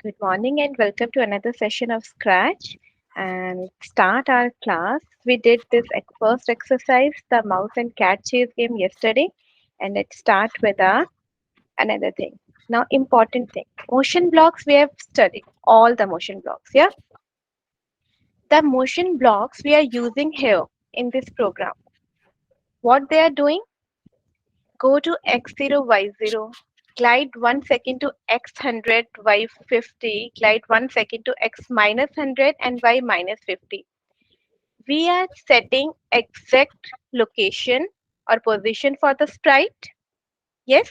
Good morning and welcome to another session of Scratch. And start our class. We did this first exercise, the mouse and cat chase game yesterday, and let's start with another thing. Now, important thing. Motion blocks we have studied all the motion blocks. Yeah, the motion blocks we are using here in this program. What they are doing? Go to x0, y0, glide 1 second to x100, y50, glide 1 second to x minus 100 and y minus 50. We are setting exact location or position for the sprite. Yes,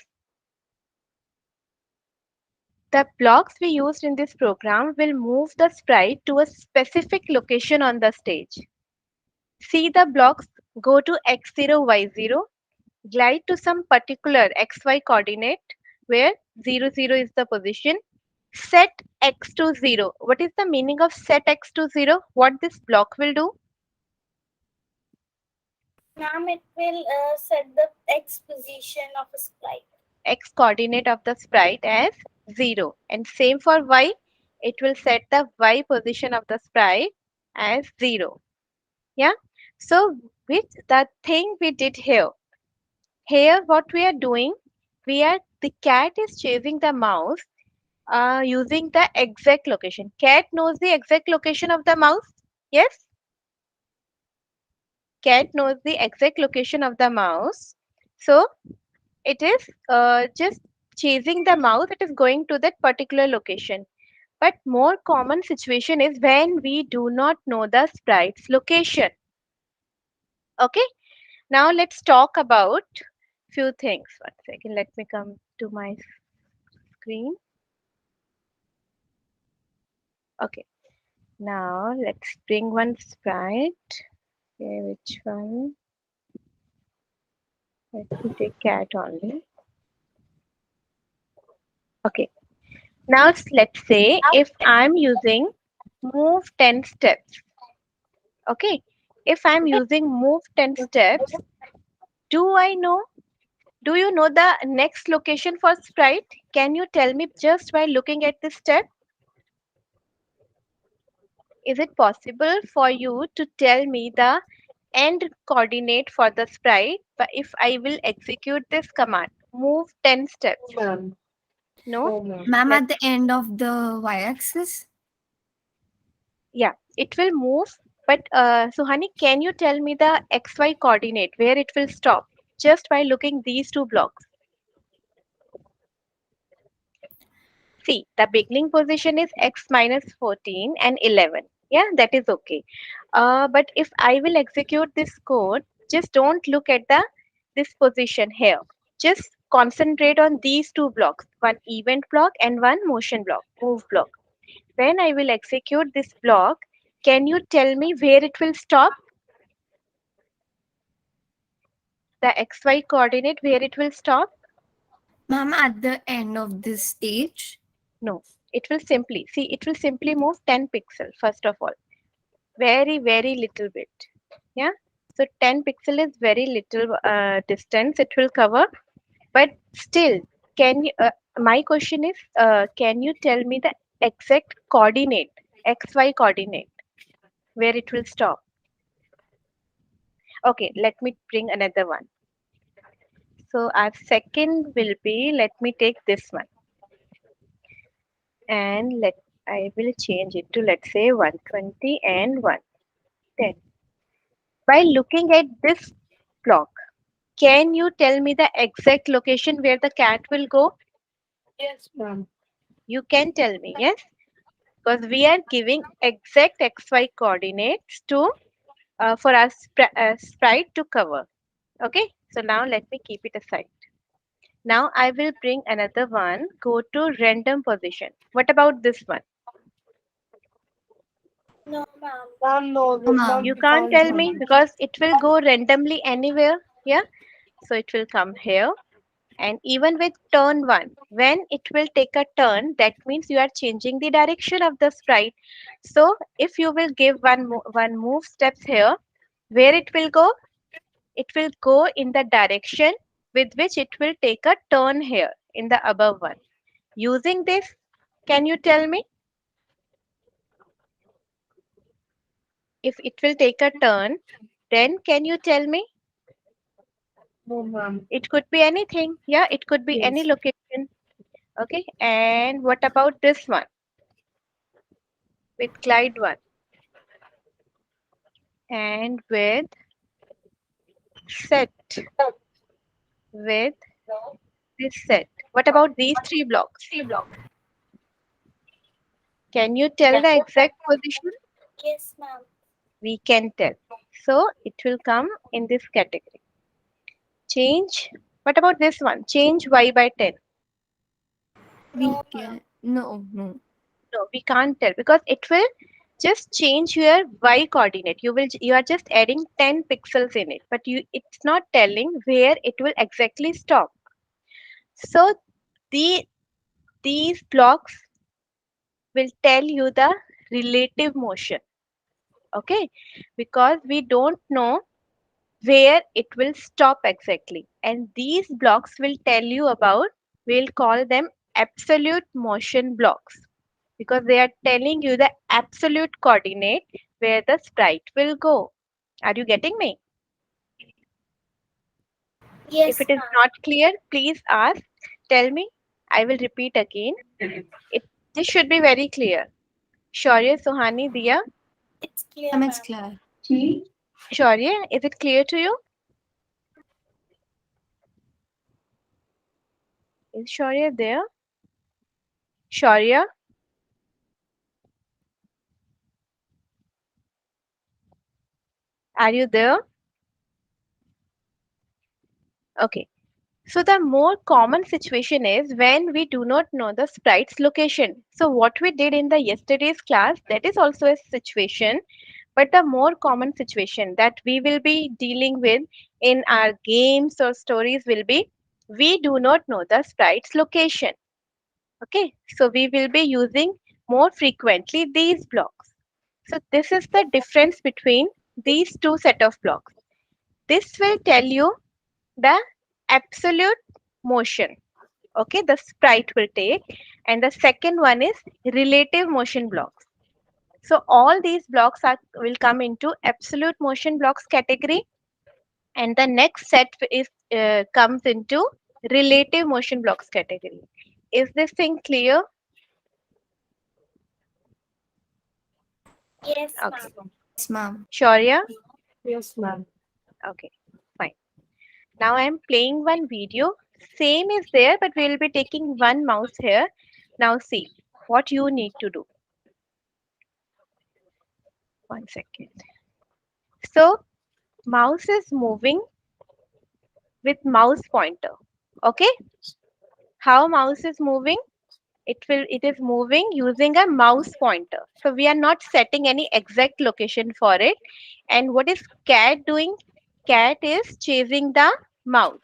the blocks we used in this program will move the sprite to a specific location on the stage. See the blocks, go to x0, y0, glide to some particular xy coordinate where 0, 0 is the position. Set x to 0. What is the meaning of set x to 0? What this block will do? Ma'am, it will set the X position of a sprite. X coordinate of the sprite as 0. And same for y. It will set the y position of the sprite as 0. Yeah. So with the thing we did here, here what we are doing, the cat is chasing the mouse using the exact location. Cat knows the exact location of the mouse. Yes. Cat knows the exact location of the mouse. So it is just chasing the mouse. It is going to that particular location. But more common situation is when we do not know the sprite's location. Okay. Now let's talk about few things. 1 second. Let me come to my screen. Okay. Now let's bring one sprite. Okay, which one? Let me take cat only. Okay. Now let's say if I'm using move 10 steps. Okay. If I'm using move 10 steps, do I know? Do you know the next location for sprite? Can you tell me just by looking at the step? Is it possible for you to tell me the end coordinate for the sprite but if I will execute this command? Move 10 steps. Ma'am. No? Oh, ma'am. Ma'am, Let at the end of the y-axis? Yeah, it will move. But Suhani, can you tell me the xy coordinate where it will stop just by looking these two blocks? See, the beginning position is x minus 14 and 11. Yeah, that is okay. But if I will execute this code, just don't look at the this position here. Just concentrate on these two blocks, one event block and one motion block, move block. When I will execute this block, can you tell me where it will stop? The xy coordinate where it will stop? Ma'am, at the end of this stage? No, it will simply see it will simply move 10 pixel first of all. Very little bit. Yeah. So 10 pixel is very little distance it will cover. But still, can you? My question is, can you tell me the exact coordinate, xy coordinate, where it will stop? Okay, let me bring another one. So our second will be, let me take this one and I will change it to let's say 120 and 110. By looking at this block, can you tell me the exact location where the cat will go? Yes, ma'am. You can tell me, yes? Because we are giving exact xy coordinates to for our sprite to cover. Okay, so now let me keep it aside. Now I will bring another one. Go to random position. What about this one? No, ma'am. Ma'am, no, No, ma'am, You ma'am. we can't can't tell see me it. because it will go randomly anywhere. Yeah, so it will come here. And even with turn one, when it will take a turn, that means you are changing the direction of the sprite. So if you will give one move steps here, where it will go? It will go in the direction with which it will take a turn here in the above one. Using this, Can you tell me if it will take a turn? Then can you tell me? No, ma'am. It could be anything. Yeah, it could be any Yes. location. Okay. And what about this one with glide one and with set with this set? What about these three blocks? Can you tell the exact position? Yes, ma'am. We can tell. So it will come in this category. Change. What about this one? Change y by 10. We No, ma'am. can. No, no. No, we can't tell because it will just change your y coordinate. You are just adding 10 pixels in it, but it's not telling where it will exactly stop. So the these blocks will tell you the relative motion. Okay, because we don't know where it will stop exactly, and these blocks will tell you about, we'll call them absolute motion blocks, because they are telling you the absolute coordinate where the sprite will go. Are you getting me? If Yes, it is ma'am. not clear, please ask, tell me. I will repeat again. It This should be very clear. Shaurya, Sohani, Dia. It's clear, Ma'am, it's ma'am. clear. Shaurya, is it clear to you? Is Shaurya there? Shaurya, are you there? Okay. So the more common situation is when we do not know the sprite's location. So what we did in the yesterday's class, that is also a situation, but the more common situation that we will be dealing with in our games or stories will be, we do not know the sprite's location. Okay, so we will be using more frequently these blocks. So this is the difference between these two set of blocks. This will tell you the absolute motion, okay, the sprite will take, and the second one is relative motion blocks. So all these blocks are will come into absolute motion blocks category, and the next set is comes into relative motion blocks category. Is this thing clear? Yes, Okay. ma'am. Yes, ma'am. Shaurya? Yes, ma'am. Okay, fine. Now I am playing one video. Same is there, but we will be taking one mouse here. Now see what you need to do. One second. So mouse is moving with mouse pointer. Okay? How mouse is moving? It is moving using a mouse pointer. So we are not setting any exact location for it. And what is cat doing? Cat is chasing the mouse.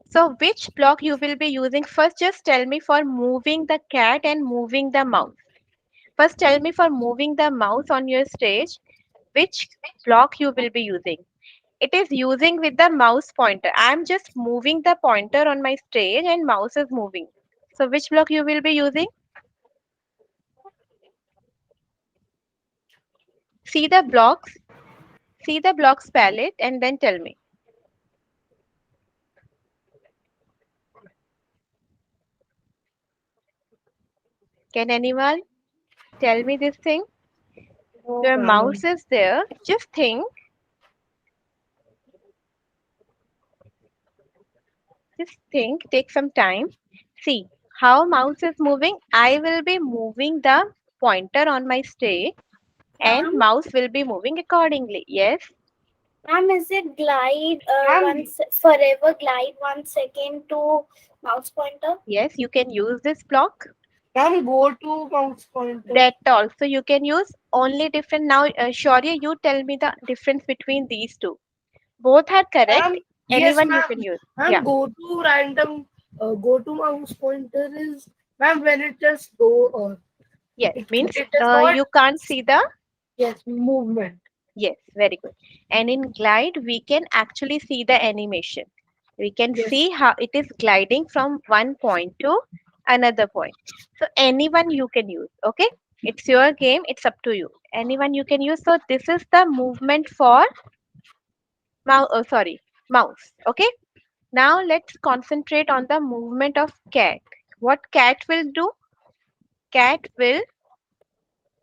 So which block you will be using? First just tell me for moving the cat and moving the mouse. First tell me for moving the mouse on your stage, which block you will be using. It is using with the mouse pointer. I am just moving the pointer on my stage and mouse is moving. So which block you will be using? See the blocks, see the blocks palette and then tell me. Can anyone tell me this thing? No, Your ma'am. mouse is there. Just think, take some time. See how mouse is moving. I will be moving the pointer on my stage and Ma'am, mouse will be moving accordingly. Yes, ma'am, is it glide Ma'am, once forever glide 1 second to mouse pointer? yes, you can use this block. ma'am, go to mouse pointer. That also you can use only different. Now, Shaurya, you tell me the difference between these two. Both are correct. Ma'am, yes, Anyone you ma'am. can use. Yeah. Ma'am, go to random, go to mouse pointer is, ma'am, when it just go, Yes. Means it is not, you can't see the. yes, movement. Yes. Very good. And in glide, we can actually see the animation. We can Yes, see how it is gliding from one point to another point. So anyone you can use, okay? It's your game, it's up to you. Anyone you can use. So this is the movement for mouse, okay? Now let's concentrate on the movement of cat. What cat will do? Cat will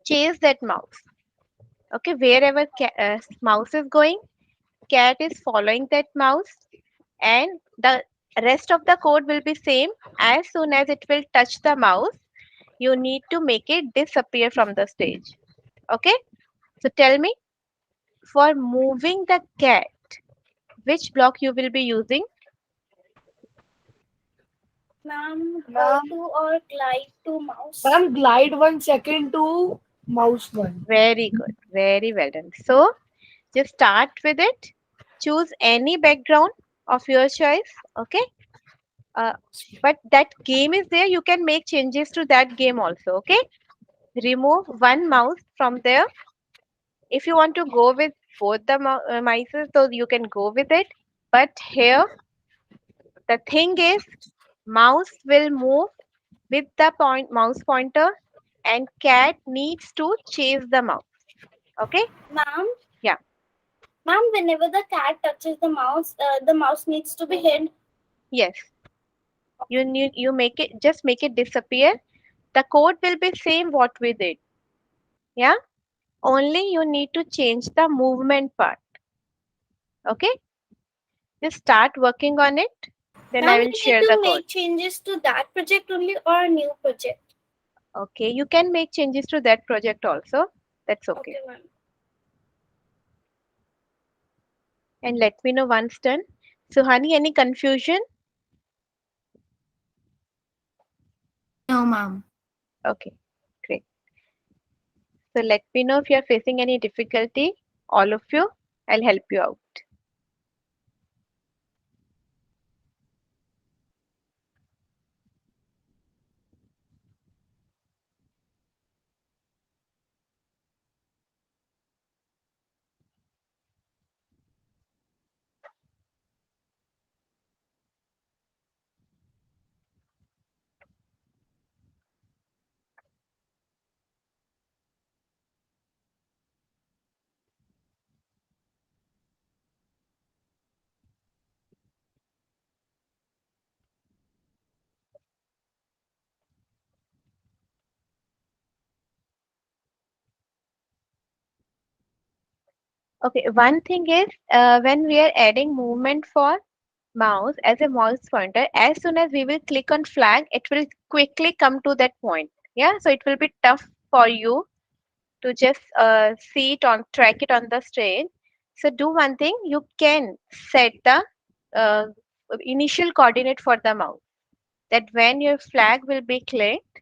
chase that mouse. Okay, wherever mouse is going, cat is following that mouse, and the rest of the code will be same. As soon as it will touch the mouse, you need to make it disappear from the stage. Okay, so tell me, for moving the cat, which block you will be using? Ma'am, go Ma'am, to or glide to mouse. ma'am, glide 1 second to mouse one. Very good, very well done. So just start with it. Choose any background of your choice. Okay, uh, but that game is there. You can make changes to that game also. Okay, remove one mouse from there. If you want to go with both the mice, so you can go with it. But here the thing is, mouse will move with the mouse pointer, and cat needs to chase the mouse. Okay? Ma'am, Yeah. ma'am, whenever the cat touches the mouse needs to be hid. Yes. You make it, just make it disappear. The code will be same what we did. Yeah. Only you need to change the movement part. Okay? Just start working on it. Then I Ma'am, will we need share the to code. make changes to that project only or a new project. Okay. You can make changes to that project also. That's okay. Okay, ma'am. And let me know once done. So, honey, any confusion? No, ma'am. Okay, great. So, let me know if you are facing any difficulty. All of you, I'll help you out. Okay, one thing is when we are adding movement for mouse as a mouse pointer, as soon as we will click on flag, it will quickly come to that point. Yeah, so it will be tough for you to just see it on track it on the stage. So do one thing, you can set the uh, initial coordinate for the mouse, that when your flag will be clicked,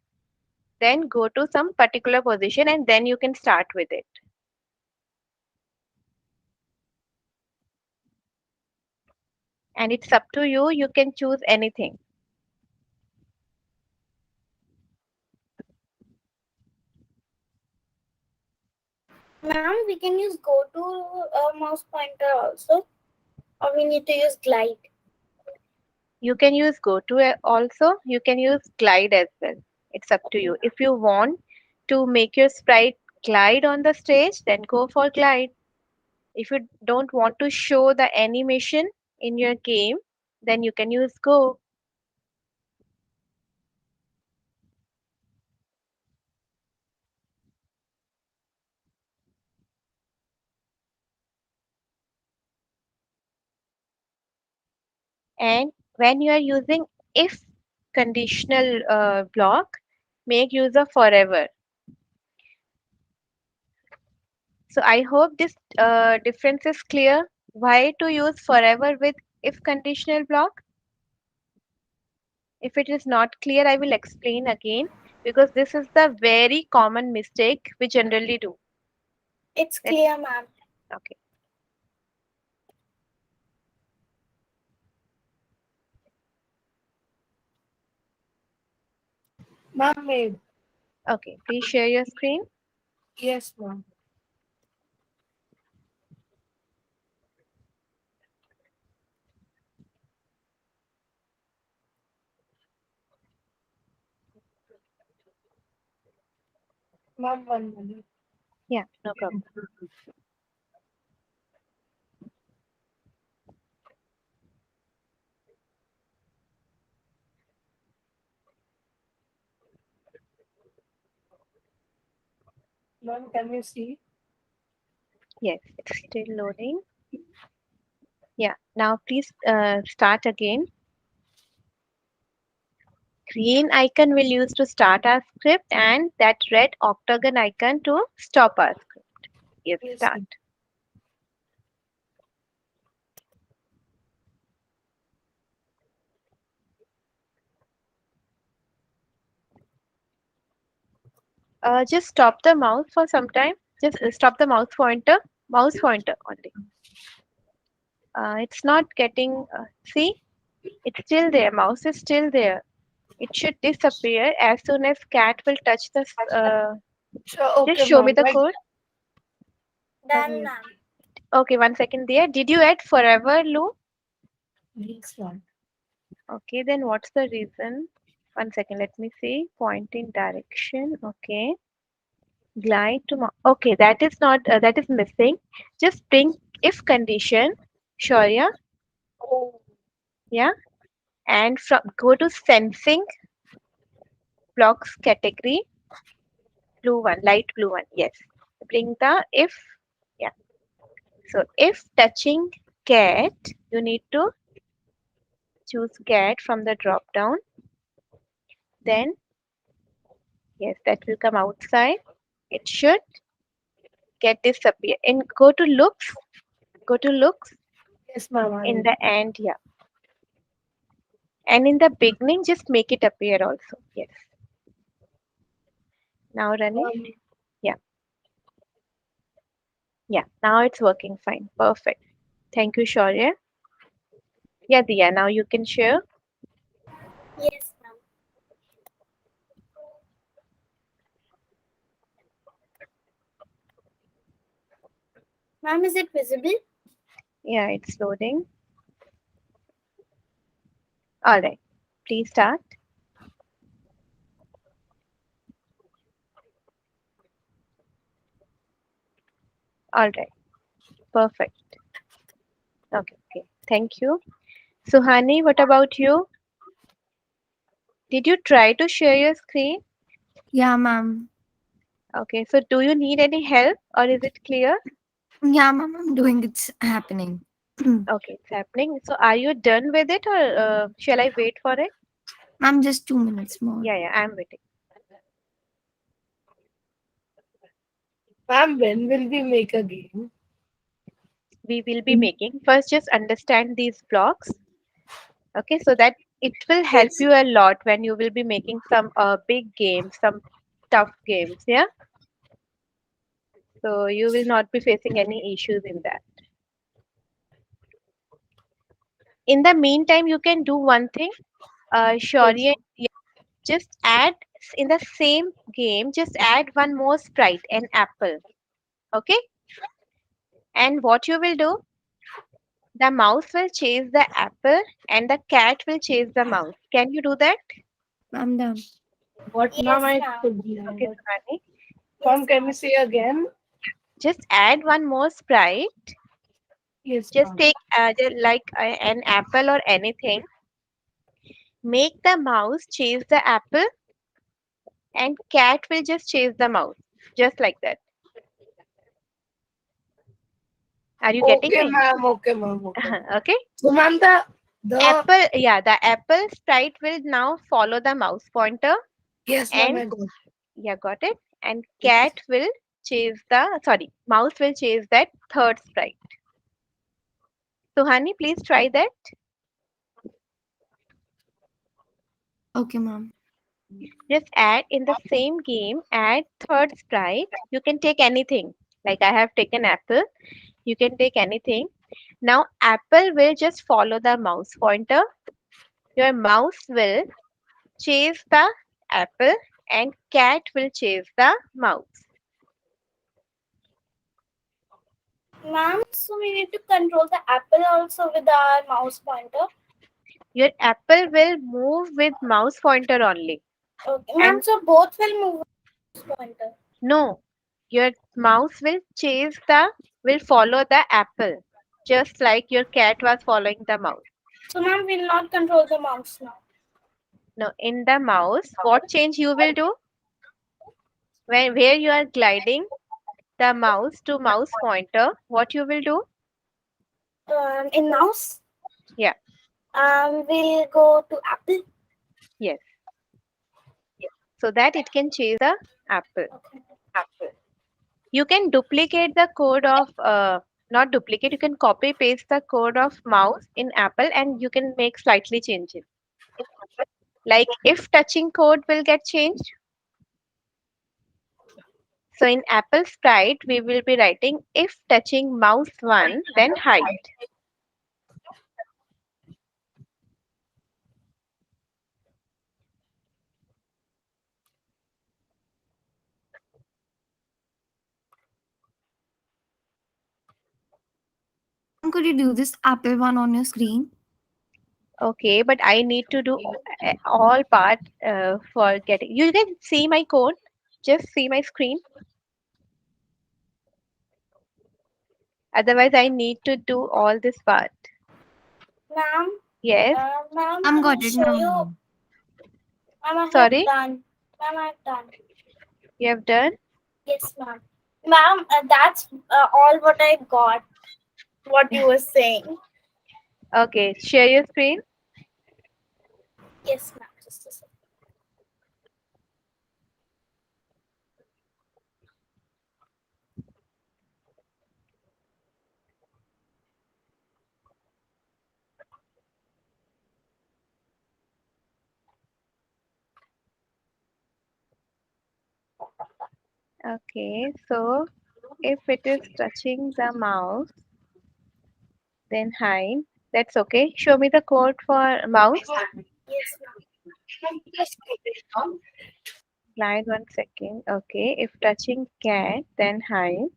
then go to some particular position and then you can start with it. And it's up to you, you can choose anything. Ma'am, we can use go to mouse pointer also, or we need to use glide. You can use go to also, you can use glide as well. It's up to you. If you want to make your sprite glide on the stage, then go for glide. If you don't want to show the animation in your game, then you can use go. And when you are using if conditional block, make use of forever. So I hope this difference is clear. Why to use forever with if conditional block? If it is not clear, I will explain again, because this is the very common mistake we generally do. It's That, clear, ma'am. okay. Ma'am made. Okay, please share your screen. Yes, ma'am. Ma'am, 1 minute. Yeah, no problem. Ma'am, can you see? Yes, it's still loading. Yeah, now please start again. Green icon we'll use to start our script and that red octagon icon to stop our script. Yes, Yes, start. ma'am. Just stop the mouse for some time. Just stop the mouse pointer only. It's not getting, see, it's still there. Mouse is still there. It should disappear as soon as cat will touch the, Sure, just okay, show me ma'am. the Like, code. Done, yes, ma'am. Okay, 1 second there. Did you add forever loop? restart. Okay, then what's the reason? 1 second, let me see. Pointing direction. Okay. Glide to okay, that is not that is missing. Just bring if condition. Sure, yeah, Oh, yeah. And from go to sensing blocks category, blue one, light blue one. Yes. Bring the if, yeah. So if touching cat, you need to choose cat from the drop down. Then yes, that will come outside. It should get disappear. And go to looks yes, ma'am. I in will. the end, yeah. And in the beginning, just make it appear also. Yes. Now run it. Um, Yeah. Yeah. Now it's working fine. Perfect. Thank you, Shaurya. Yeah, Diya. Now you can share. Yes, ma'am. Ma'am, is it visible? Yeah, it's loading. All right. Please start. All right. Perfect. Okay. Okay. Thank you. Suhani, what about you? Did you try to share your screen? Yeah, ma'am. Okay. So do you need any help or is it clear? Yeah, ma'am. I'm doing it's happening. Okay, it's happening. So are you done with it or shall I wait for it? Ma'am, just 2 minutes more. Yeah, yeah, I'm waiting. ma'am, when will we make a game? We will be making first just understand these blocks, okay, so that it will help Yes. you a lot when you will be making some big games, some tough games, yeah, so you will not be facing any issues in that. In the meantime you can do one thing, Yes. Shaurya, just add in the same game, just add one more sprite, an apple, okay, and what you will do, the mouse will chase the apple and the cat will chase the mouse. Can you do that? I'm done. What, ma'am? Yes, I ma'am. could Okay, never. Suhani. Yes, Ma'am, can you ma'am. say again? Just add one more sprite. Yes, Just ma'am. take like an apple or anything. Make the mouse chase the apple and cat will just chase the mouse. Just like that. Are you getting Okay, me? ma'am. Okay, ma'am. Okay. Okay. So, ma'am, the Apple, yeah, the apple sprite will now follow the mouse pointer yes, ma'am. and I got. yeah, got it. And Yes. cat will chase the, sorry, mouse will chase that third sprite. So, honey, please try that. Okay, ma'am. Just add in the same game, add third sprite. You can take anything. Like I have taken apple. You can take anything. Now apple will just follow the mouse pointer. Your mouse will chase the apple and cat will chase the mouse. Ma'am, so we need to control the apple also with our mouse pointer. Your apple will move with mouse pointer only. Okay, ma'am, And so both will move with mouse pointer. No, your mouse will follow the apple, just like your cat was following the mouse. So ma'am will not control the mouse now. No, in the mouse, what change you will do? Where you are gliding the mouse to mouse pointer, what you will do? In mouse, Yeah, we'll go to Apple. yes. So that it can chase the apple. Okay. You can duplicate the code of not duplicate, you can copy paste the code of mouse in apple and you can make slightly changes. Like if touching code will get changed. So in apple sprite we will be writing if touching mouse 1 then hide. Ma'am, could you do this Apple one on your screen? Okay, but I need to do all part for getting. You can see my code. Just see my screen. Otherwise, I need to do all this part. Ma'am, Yes. ma'am, Ma'am, can I got it show now, you? ma'am. Ma'am, I have Sorry, done. Ma'am, I have done. you have done. Yes, ma'am. Ma'am, that's all what I got. What you were saying. Okay, share your screen. Yes, ma'am. Just a second. Okay, so if it is touching the mouse, then hide. That's okay. Show me the code for mouse. Yes, ma'am. Glide 1 second. Okay, if touching cat, then hide.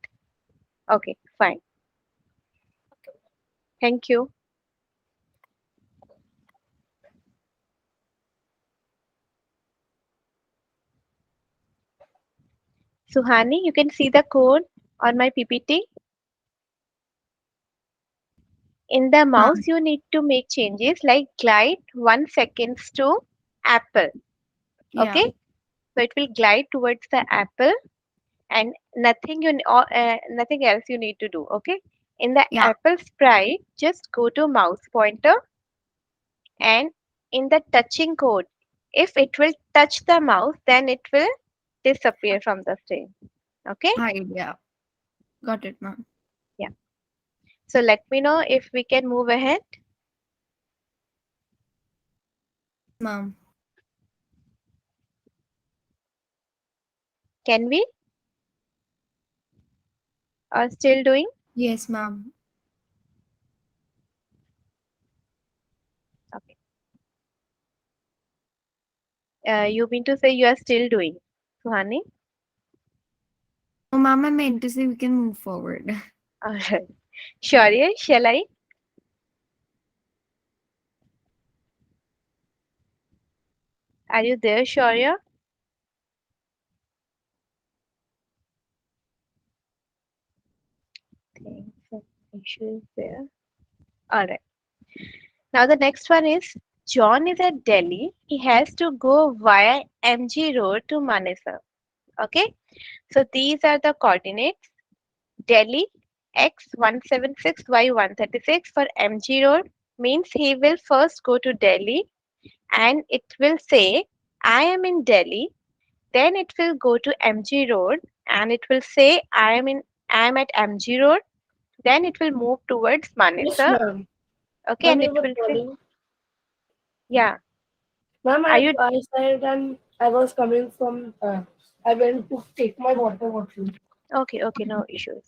Okay, fine. Thank you. Suhani, you can see the code on my PPT. In the Ma'am. mouse, you need to make changes like glide 1 second to apple. Yeah. Okay, so it will glide towards the apple and nothing else you need to do. Okay, in the Yeah. apple sprite, just go to mouse pointer and in the touching code, if it will touch the mouse, then it will disappear from the screen. Okay, Hide. Yeah. Got it, ma'am. yeah. So let me know if we can move ahead. Yes, ma'am. Can we? Or still doing? Yes, ma'am. Okay. You mean to say you are still doing, Suhani? No, ma'am, I meant to say we can move forward. Alright. Shaurya, shall I? Are you there, Shaurya? Think some issue is there. Alright. Now the next one is John is at Delhi. He has to go via MG Road to Manesar. Okay. So these are the coordinates. Delhi x176 y136 for MG Road means he will first go to Delhi and it will say I am in Delhi. Then it will go to MG Road and it will say I am at MG Road. Then it will move towards Yes, Manesar. ma'am. Okay, Ma'am, and you it were will say calling. yeah. Ma'am, Are you I said and I was coming from. I went to take my water bottle. okay? Okay, no issues.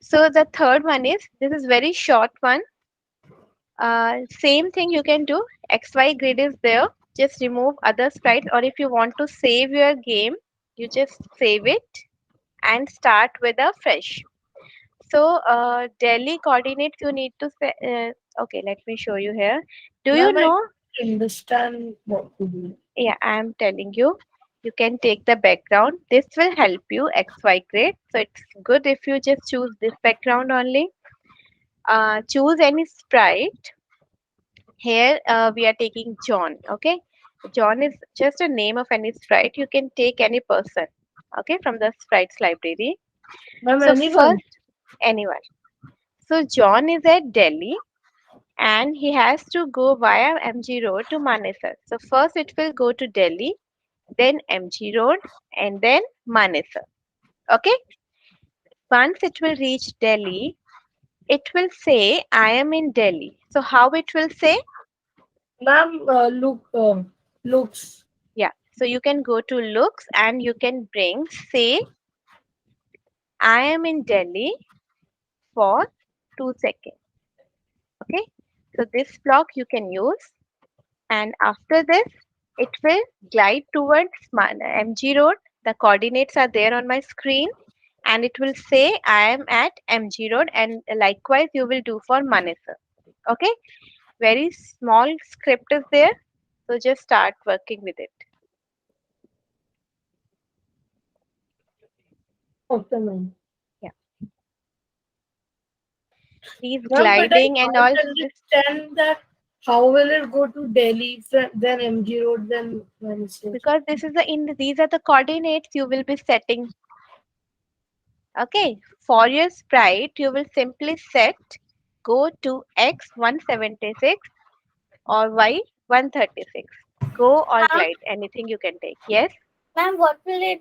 So the third one is this is very short one. Same thing you can do. XY grid is there. Just remove other sprites, or if you want to save your game, you just save it and start with a fresh. So Delhi coordinates you need to say. Okay, let me show you here. Do you Ma'am, I know? understand what to do. Yeah, I am telling you. You can take the background. This will help you XY grade. So it's good if you just choose this background only. Choose any sprite. Here we are taking John. Okay. John is just a name of any sprite. You can take any person. Okay. From the sprites library. Ma'am, So anyone? first, anyone. So John is at Delhi and he has to go via MG Road to Manesar. So first it will go to Delhi, then MG Road, and then Manesar. Okay. Once it will reach Delhi, it will say, I am in Delhi. So, how it will say? Ma'am, looks. Yeah. So, you can go to looks and you can bring, say, I am in Delhi for 2 seconds. Okay. So, this block you can use. And after this, it will glide towards MG Road. The coordinates are there on my screen. And it will say, I am at MG Road. And likewise, you will do for Manesar. Okay. Very small script is there, so just start working with it. Okay, ma'am. Yeah, these Ma'am, but I gliding and all can't this, understand that how will it go to Delhi, then MG Road, then Wednesday? because this is the in these are the coordinates you will be setting. Okay, for your sprite you will simply set go to x 176 or y 136. Go or Ma'am, glide, anything you can take. Yes, ma'am, what will be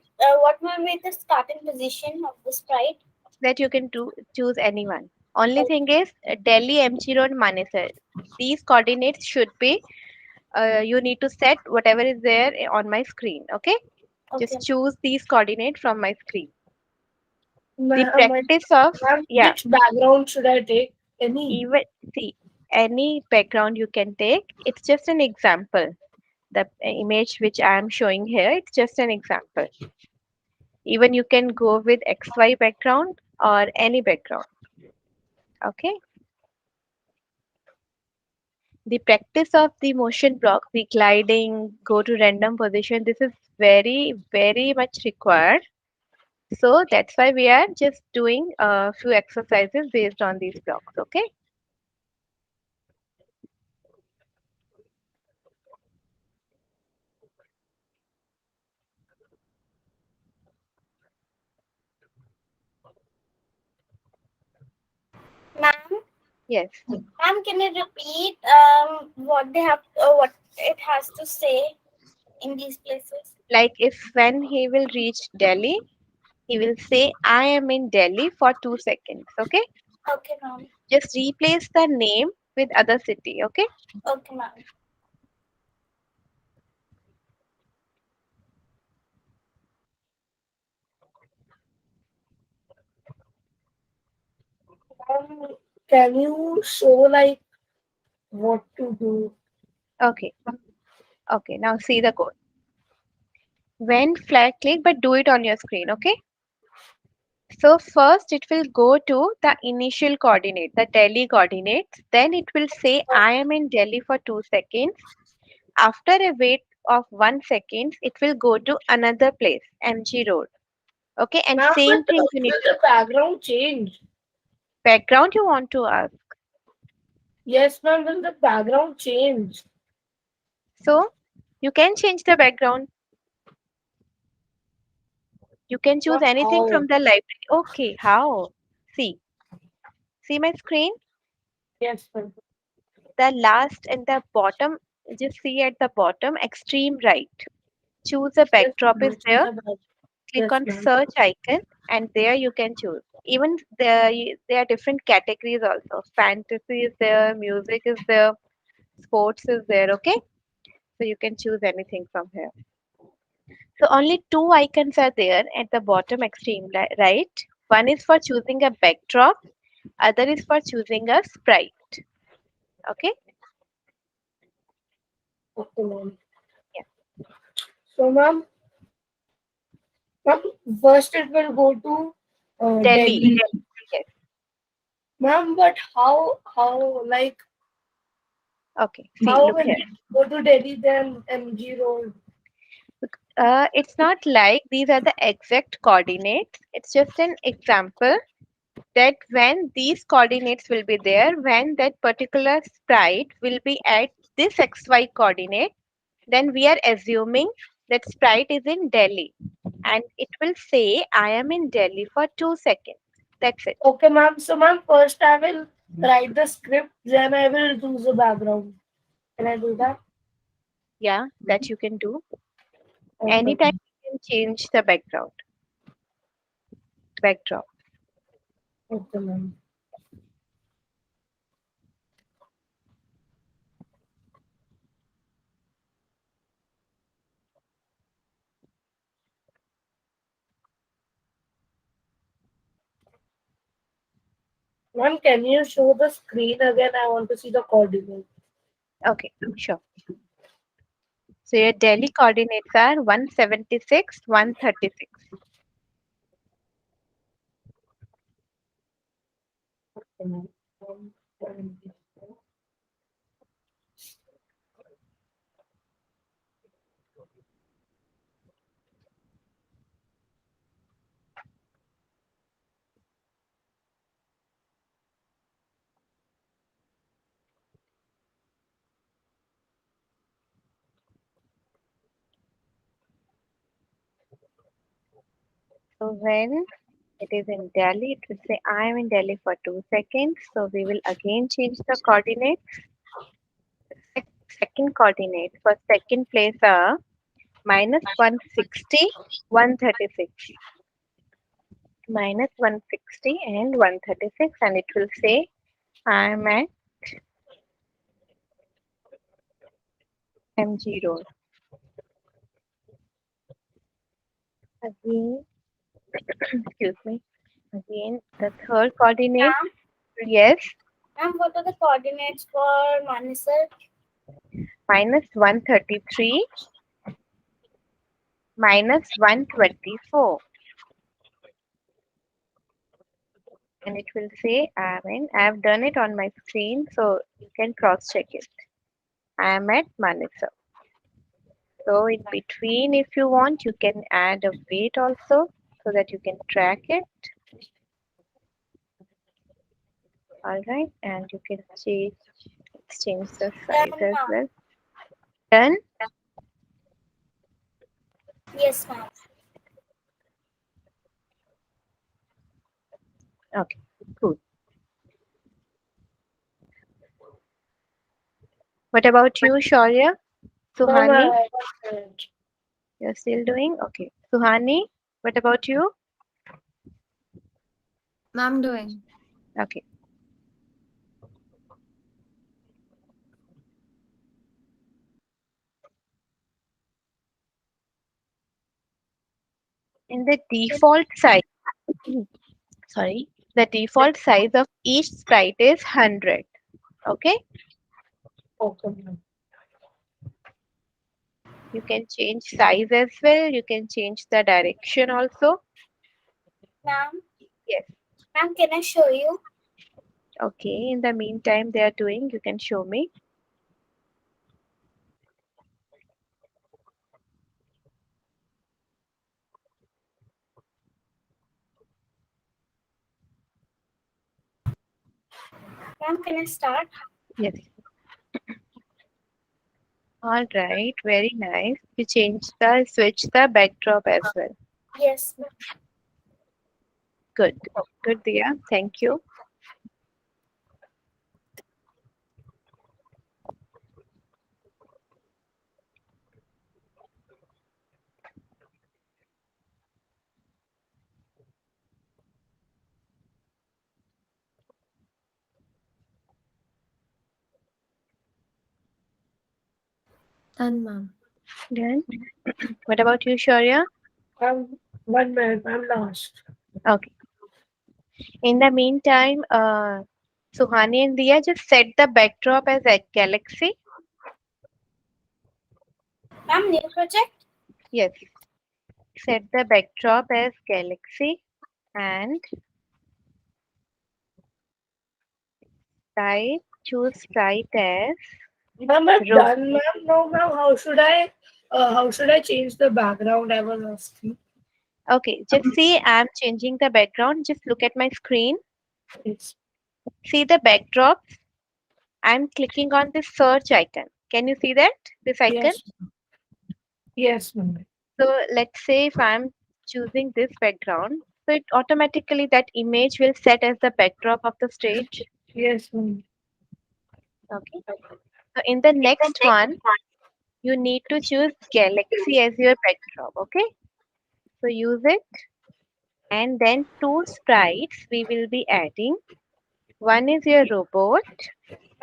the starting position of the sprite? that you can do choose anyone. Only thing is Delhi MG Road Manesar. These coordinates should be you need to set whatever is there on my screen. Okay, Okay. just choose these coordinates from my screen. The Ma'am, practice of, yeah, which background should I take? Any? even see any background you can take. It's just an example. The image which I am showing here, it's just an example. Even you can go with XY background or any background. Okay, the practice of the motion blocks, the gliding, go to random position, this is very much required. So that's why we are just doing a few exercises based on these blocks. Okay. Ma'am, Yes. ma'am, can you repeat what they have, what it has to say in these places? Like if when he will reach Delhi, he will say, I am in Delhi for 2 seconds. Okay. Okay, ma'am. Just replace the name with other city. Okay. Okay, ma'am. Can you show like what to do? Okay. Okay. Now see the code. When flag click, but do it on your screen. Okay. So first it will go to the initial coordinate, the Delhi coordinates. Then it will say I am in Delhi for 2 seconds. After a wait of 1 second, it will go to another place, MG Road. Okay, and Ma'am, but same thing you need will to the background change? background you want to ask. Yes, ma'am, will the background change? So you can change the background. You can choose Ma'am, anything how? from the library. Okay, how? See my screen? Yes, ma'am. The last and the bottom, just see at the bottom, extreme right. Choose a Yes, backdrop ma'am. is there. Click Yes, on ma'am. search icon and there you can choose. Even there are different categories also. Fantasy is there, music is there, sports is there. Okay, so you can choose anything from here. So only two icons are there at the bottom extreme right. One is for choosing a backdrop, other is for choosing a sprite. Okay. Okay, ma'am. Yeah. So, ma'am, first it will go to Delhi. Delhi. Yes. Ma'am, but like, Okay. See, how look will here. it go to Delhi then MG Road? It's not like these are the exact coordinates. It's just an example that when these coordinates will be there, when that particular sprite will be at this xy coordinate, then we are assuming that sprite is in Delhi and it will say I am in Delhi for 2 seconds. That's it. Okay, ma'am. So, ma'am, first I will write the script, then I will do the background. Can I do that? Yeah, that you can do. Okay, Anytime you can change the backdrop. okay, ma'am. Ma'am, can you show the screen again? I want to see the coordinates. Okay, sure. So your Delhi coordinates are 176, 136. Okay, ma'am. 174. So when it is in Delhi, it will say I am in Delhi for 2 seconds. So we will again change the coordinate. Second coordinate for second place are minus 160, 136. Minus 160 and 136, and it will say I am at MG Road. Again, excuse me. Again, the third coordinate, Ma'am, yes, ma'am, what are the coordinates for Manisar? minus 133, minus 124. And it will say I am in. I have done it on my screen, so you can cross check it. I am at Manesar. So in between, if you want, you can add a weight also so that you can track it. All right, and you can change the size Done, as ma'am. well. Done. Yes, ma'am. Okay, cool. What about you, Shaurya? Ma'am, Suhani, I got it. you're still doing? Okay. Suhani, what about you? I'm doing. Okay. In the default size, sorry, the default size of each sprite is 100. Okay. Okay, ma'am. You can change size as well. You can change the direction also. Ma'am, Yes. ma'am, can I show you? Okay. In the meantime, they are doing. You can show me. Ma'am, can I start? Yes. All right. Very nice. You switch the backdrop as well. Yes, ma'am. Good. Good, Dia. Thank you. Done, ma'am. Done. What about you, Shaurya? I'm 1 minute. I'm last. Okay. In the meantime, Suhani and Dia just set the backdrop as a galaxy. Ma'am, new project? Yes. Set the backdrop as galaxy and choose sprite as Ma'am, I'm rope. done, ma'am. No, ma'am. How should I How should I change the background? I was asking. Okay, just see I'm changing the background. Just look at my screen. Yes. See the backdrop. I'm clicking on this search icon. Can you see that? This icon? Yes. Yes, ma'am. So let's say if I'm choosing this background, so it automatically that image will set as the backdrop of the stage. Yes, ma'am. Okay. So in the next one, you need to choose Galaxy as your backdrop. Okay. So use it, and then two sprites we will be adding. One is your robot.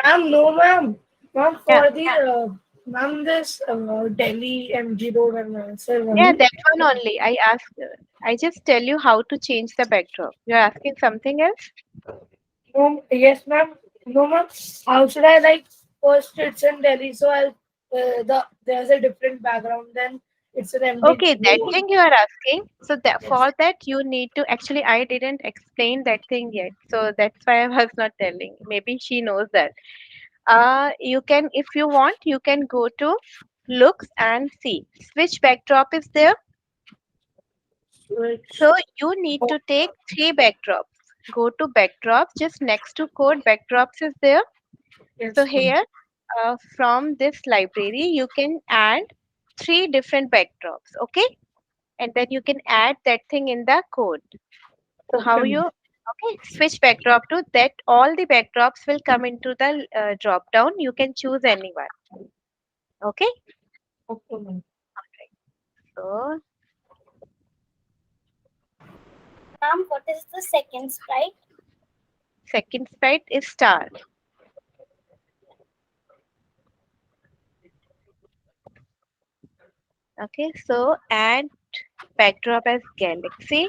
Ma'am, no, ma'am. Ma'am, Yeah. for the ma'am, this Delhi MG Road and Yeah, ceremony. that one only. I just tell you how to change the backdrop. You're asking something else? No, yes, ma'am. No, ma'am. How should I like first it's in Delhi, so I'll there's a different background. Then it's an MG Okay, that Road. thing you are asking. So that Yes. for that you need to actually I didn't explain that thing yet. So that's why I was not telling. Maybe she knows that. You can if you want, you can go to looks and see which backdrop is there. Switch. So you need Oh, to take three backdrops. Go to backdrops, just next to code backdrops is there. So yes, ma'am. here, from this library, you can add three different backdrops, okay? And then you can add that thing in the code. So how Okay, you, ma'am. okay, switch backdrop to that, all the backdrops will come into the drop down. You can choose anyone, okay? Okay, ma'am. So Ma'am, what is the second sprite? second sprite is star, okay? So add backdrop as galaxy.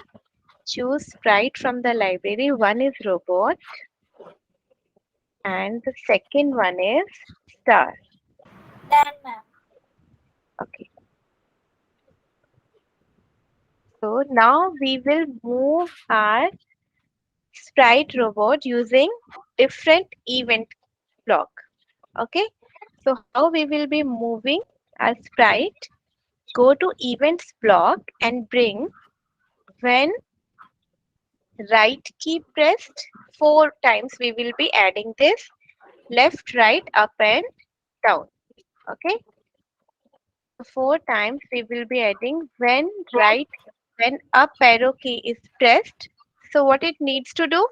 Choose sprite from the library. One is robot and the second one is star. Dan, ma'am. Okay. So now we will move our sprite robot using different event block. Okay. So how we will be moving our sprite? Go to events block and bring when right key pressed four times. We will be adding this left, right, up and down. Okay. So four times we will be adding when up arrow key is pressed. So what it needs to do?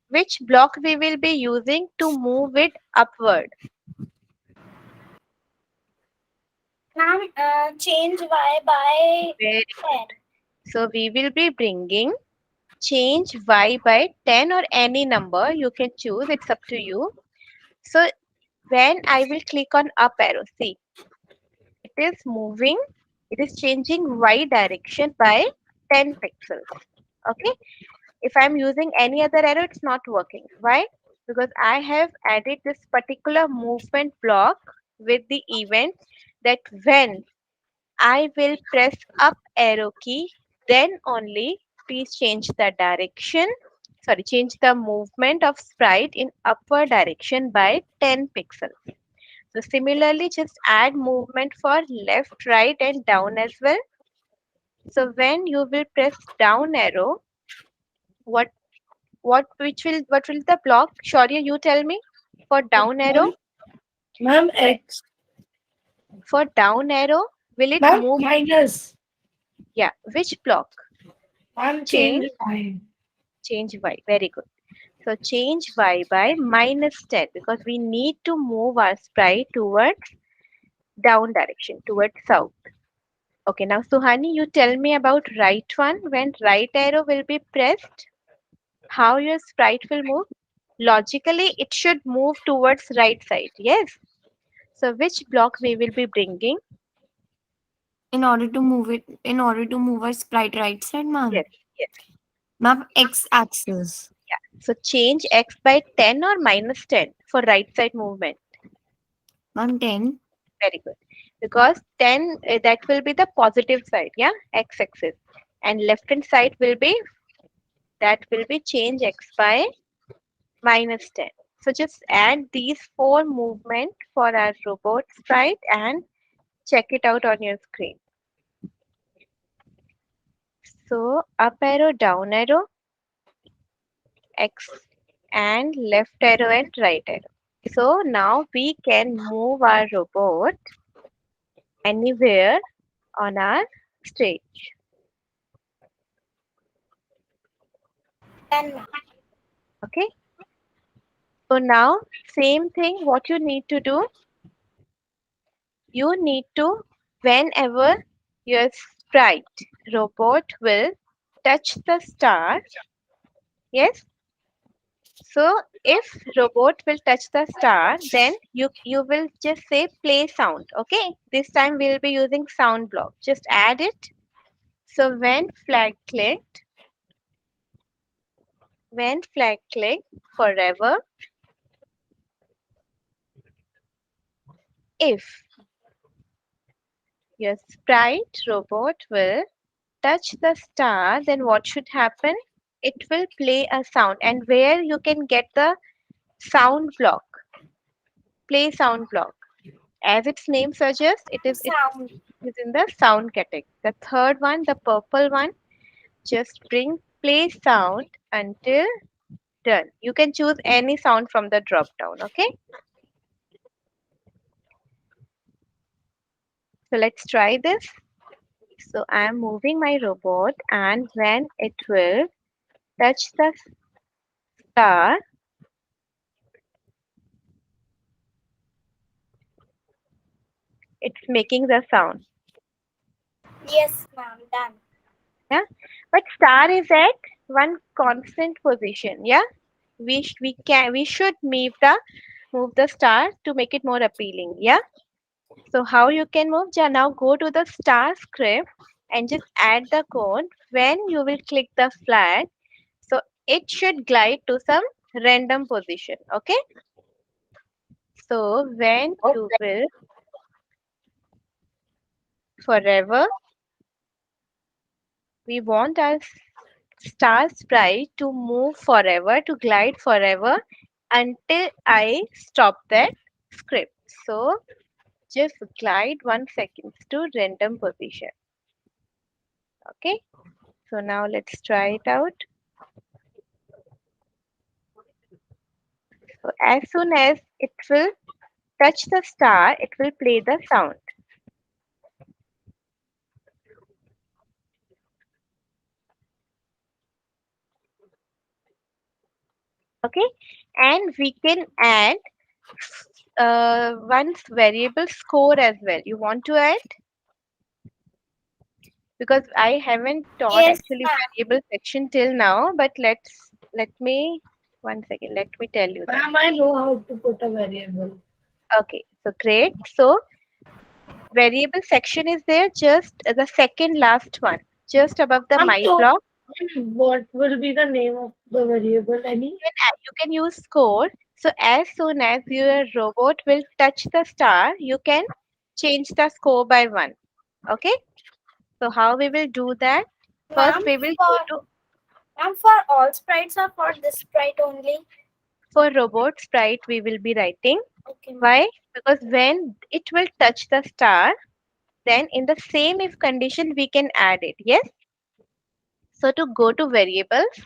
Which block we will be using to move it upward? Ma'am, change Y by Very 10. good. So we will be bringing change y by 10 or any number you can choose. It's up to you. So when I will click on up arrow, see it is moving. It is changing y direction by 10 pixels. Okay. If I'm using any other arrow, it's not working. Why? Because I have added this particular movement block with the event that when I will press up arrow key, then only please change the direction, sorry, change the movement of sprite in upward direction by 10 pixels. So similarly, just add movement for left, right and down as well. So when you will press down arrow, what what will the block? Shaurya, you tell me. For down arrow, Ma'am, ma'am, where- X. for down arrow, will it Ma'am, move? minus. Yeah, which block? Ma'am, Change change Y. change y. Very good. So change y by minus 10 because we need to move our sprite towards down direction, towards south. Okay, now Suhani, you tell me about right one. When right arrow will be pressed, how your sprite will move? Logically, it should move towards right side. Yes. So which block we will be bringing? In order to move our sprite right side, ma'am. Yes, yes. Ma'am, X axis. Yeah. So change x by 10 or minus 10 for right side movement. Ma'am, 10. Very good. Because 10, that will be the positive side, yeah, x axis. And left hand side will be, that will be change x by minus 10. So just add these four movement for our robot sprite and check it out on your screen. So up arrow, down arrow, X, and left arrow and right arrow. So now we can move our robot anywhere on our stage. Done, ma'am. Okay. So now same thing what you need to do, you need to whenever your sprite robot will touch the star, yes. So if robot will touch the star, then you will just say play sound. Okay. This time we'll be using sound block. Just add it. So when flag clicked forever, if your sprite robot will touch the star, then what should happen? It will play a sound. And where you can get the sound block, play sound block. As its name suggests, Sound. it is in the sound category. The third one, the purple one, just bring play sound until done. You can choose any sound from the drop down. Okay. So let's try this. So I am moving my robot, and when it will touch the star, it's making the sound. Yes, ma'am. Done. Yeah, but star is at one constant position. Yeah, we should move the star to make it more appealing. Yeah. So how you can move? Now go to the star script and just add the code. When you will click the flag, so it should glide to some random position. Okay. So when you Okay. will forever, we want our star sprite to move forever, to glide forever until I stop that script. So just glide 1 second to random position. Okay. So now let's try it out. So as soon as it will touch the star, it will play the sound. Okay. And we can add one variable score as well. You want to add? Because I haven't taught Yes, actually ma'am. variable section till now, but let me 1 second, let me tell you that. Ma'am, I know how to put a variable. Okay, so great. So variable section is there just the second last one, just above the Ma'am, my so block. what will be the name of the variable? Any? You can use score. So as soon as your robot will touch the star, you can change the score by one. Okay. So how we will do that? First, Ma'am, we will go for to ma'am, for all sprites or for this sprite only? for robot sprite. We will be writing. Okay, ma'am. Why? Because when it will touch the star, then in the same if condition we can add it. Yes. So to go to variables,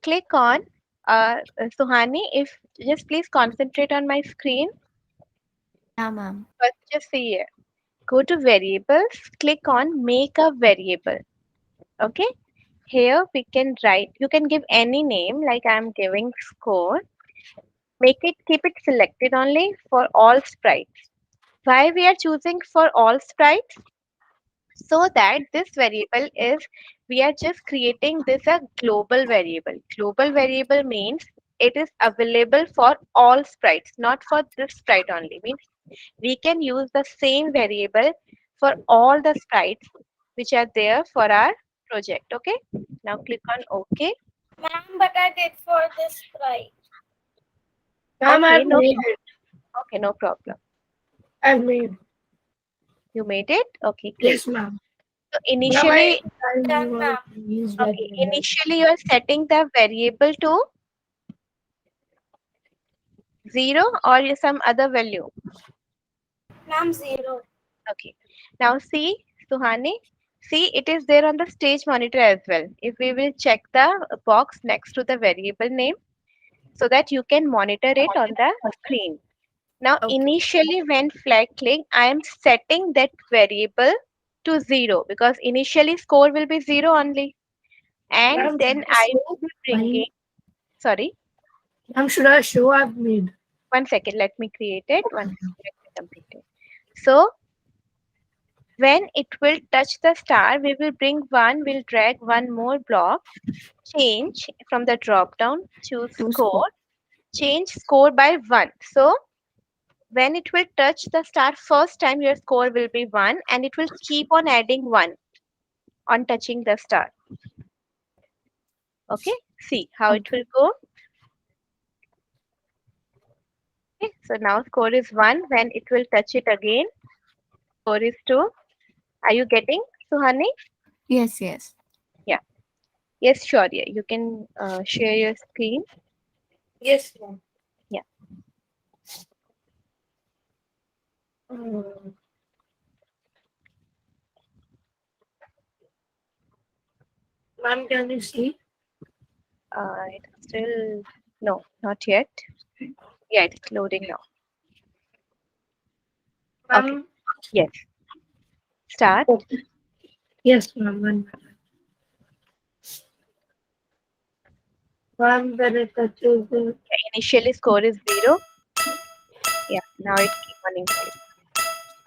click on Suhani. If just please concentrate on my screen. Yeah, ma'am. First, just see here. Go to variables. Click on make a variable. Okay. Here we can write. You can give any name like I'm giving score. Make it keep it selected only for all sprites. Why we are choosing for all sprites? So that this variable is, we are just creating this a global variable. Global variable means it is available for all sprites, not for this sprite only. Means we can use the same variable for all the sprites which are there for our project. Okay. Now click on OK. Ma'am, but I did for this sprite. Ma'am, Okay, I've no made problem. it. Okay, no problem. I've made. You made it? Okay, great. Yes, ma'am. So Ma'am, I initially, you Done, want ma'am. to use okay, variable. initially you are setting the variable to 0 or some other value. Ma'am, 0. Okay. Now see, Suhani, see it is there on the stage monitor as well. If we will check the box next to the variable name so that you can monitor it on the screen. Now Okay. initially when flag click, I am setting that variable to 0 because initially score will be 0 only. And Ma'am, then should I I show will be mine? bringing, sorry, Ma'am, should I show I've made? one second, let me create it. One second, let me complete it. So when it will touch the star, we will bring one, we'll drag one more block, change from the drop down, choose To score, score. change score by 1. So when it will touch the star first time, your score will be 1 and it will keep on adding 1 on touching the star. Okay, see how it Okay. will go. Okay, so now score is 1. When it will touch it again, score is 2. Are you getting, Suhani? Yes, yes. Yeah. Yes, sure. Yeah. You can share your screen. Yes, ma'am. Yeah. Uh, Ma'am, can you see? It's still, no, not yet. Yeah, it's loading now. Okay. Ma'am, Yes. Start. okay. Yes, ma'am. Ma'am, when it touches the. Initially score is 0. Yeah. Now it keep on increasing.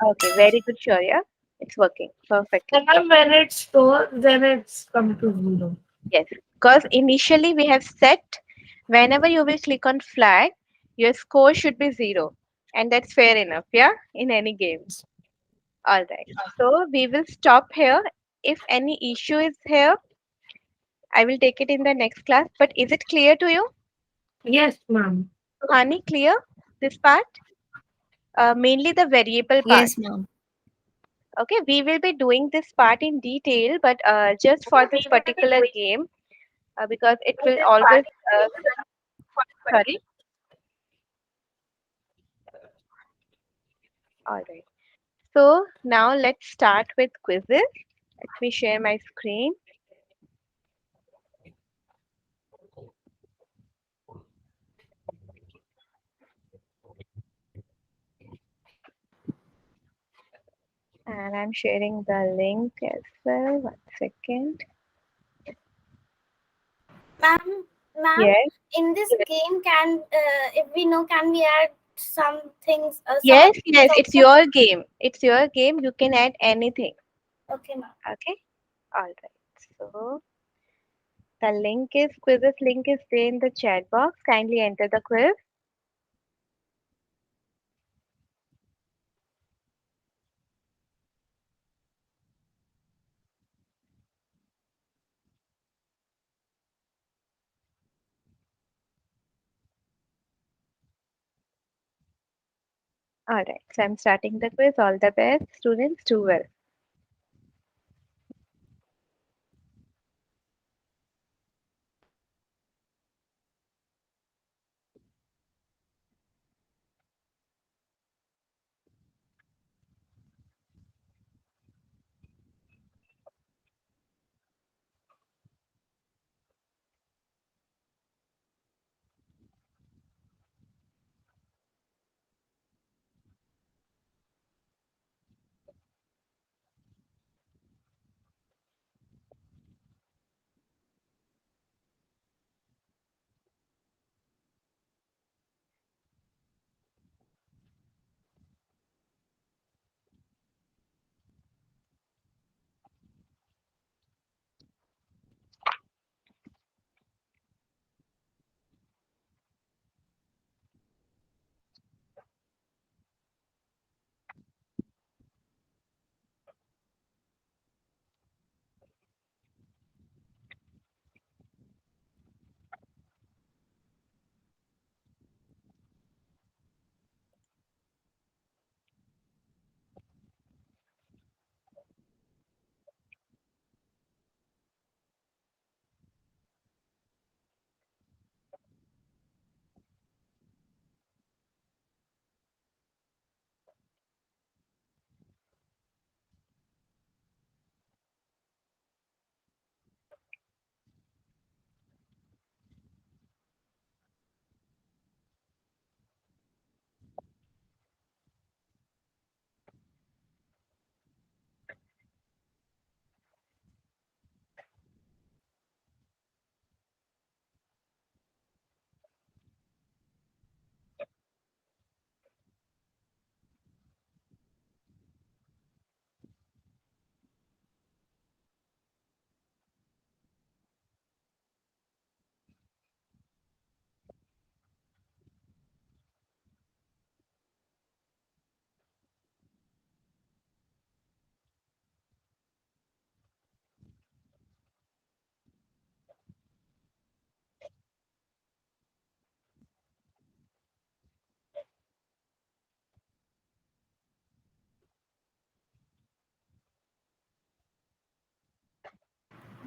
Okay. Very good, Shaurya. It's working perfectly. Ma'am, when it's stored, then it's come to 0. Yes. Because initially we have set whenever you will click on flag, your score should be 0. And that's fair enough. Yeah. In any game. All right. So we will stop here. If any issue is here, I will take it in the next class. But is it clear to you? Yes, ma'am. Suhani, clear this part? Mainly the variable part. Yes, ma'am. Okay, we will be doing this part in detail, but just for this particular game, because it will always, uh, sorry, all right. So now let's start with quizzes. Let me share my screen. And I'm sharing the link as well. One second. Ma'am, ma'am, Yes, in this game, if we know, can we add some things, some yes, activities yes. It's also? your game. It's your game. You can add anything. Okay, ma'am. Okay. All right. So the link is quizzes link is there in the chat box. Kindly enter the quiz. All right. So I'm starting the quiz. All the best, students. Do well.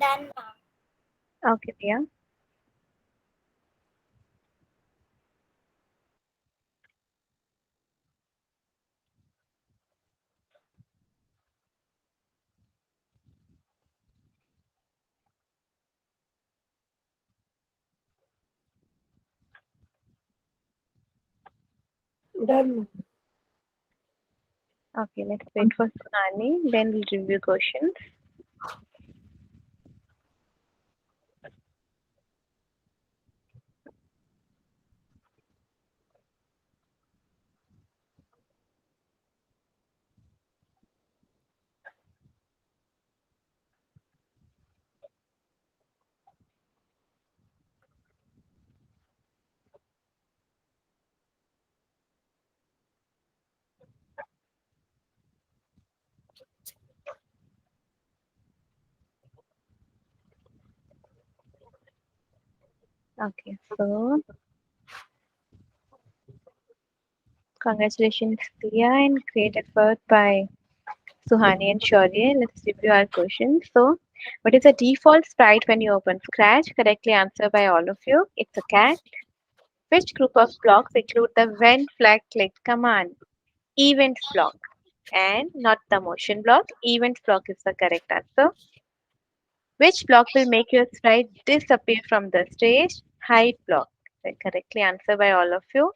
Done, ma'am. Okay, Priya. Done. Okay, let's wait for Sunani. Then we'll review questions. Okay, so congratulations, Priya, and great effort by Suhani and Shaurya. Let's review our questions. So, what is the default sprite when you open Scratch? Correctly answered by all of you. It's a cat. Which group of blocks include the when flag clicked command? Events block. And not the motion block. Events block is the correct answer. Which block will make your sprite disappear from the stage? Hide block. Correctly answered by all of you.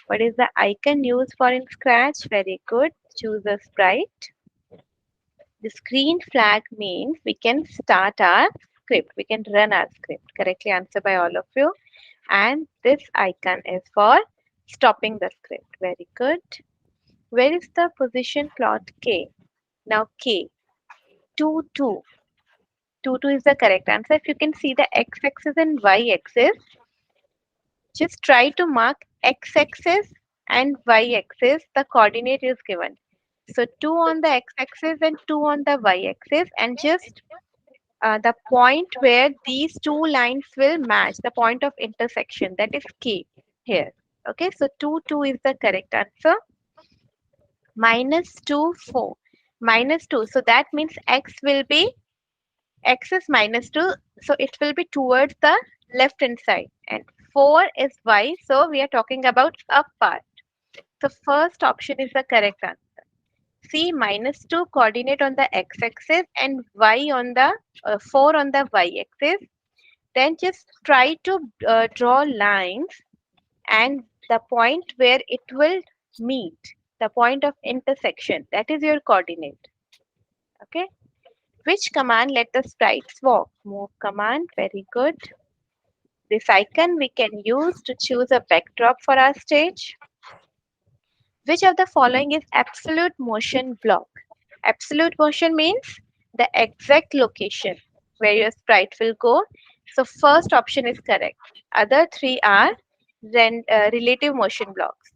What is the icon used for in Scratch? Very good. Choose a sprite. The screen flag means we can start our script. We can run our script. Correctly answered by all of you. And this icon is for stopping the script. Very good. Where is the position plot K? Now K. 2, 2. 2, 2 is the correct answer. If you can see the x-axis and y-axis, just try to mark x-axis and y-axis. The coordinate is given. So 2 on the x-axis and 2 on the y-axis, and just the point where these two lines will match, the point of intersection, that is K here. Okay, so 2, 2 is the correct answer. Minus 2, 4. Minus 2. So that means x will be, x is minus 2. So it will be towards the left hand side. And 4 is y. So we are talking about up part. So first option is the correct answer. See, minus 2 coordinate on the x-axis and y on the 4 on the y-axis. Then just try to draw lines and the point where it will meet, the point of intersection, that is your coordinate. Okay. Which command let the sprites walk? Move command. Very good. This icon we can use to choose a backdrop for our stage. Which of the following is absolute motion block? Absolute motion means the exact location where your sprite will go. So first option is correct. Other three are relative motion blocks.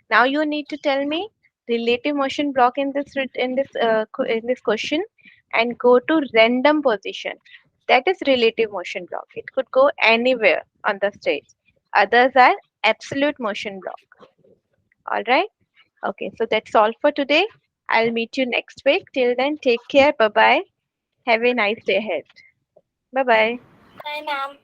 Now you need to tell me relative motion block in this question and go to random position. That is relative motion block. It could go anywhere on the stage. Others are absolute motion block. All right. Okay. So that's all for today. I'll meet you next week. Till then, take care. Bye bye. Have a nice day ahead. Bye bye. Bye, ma'am.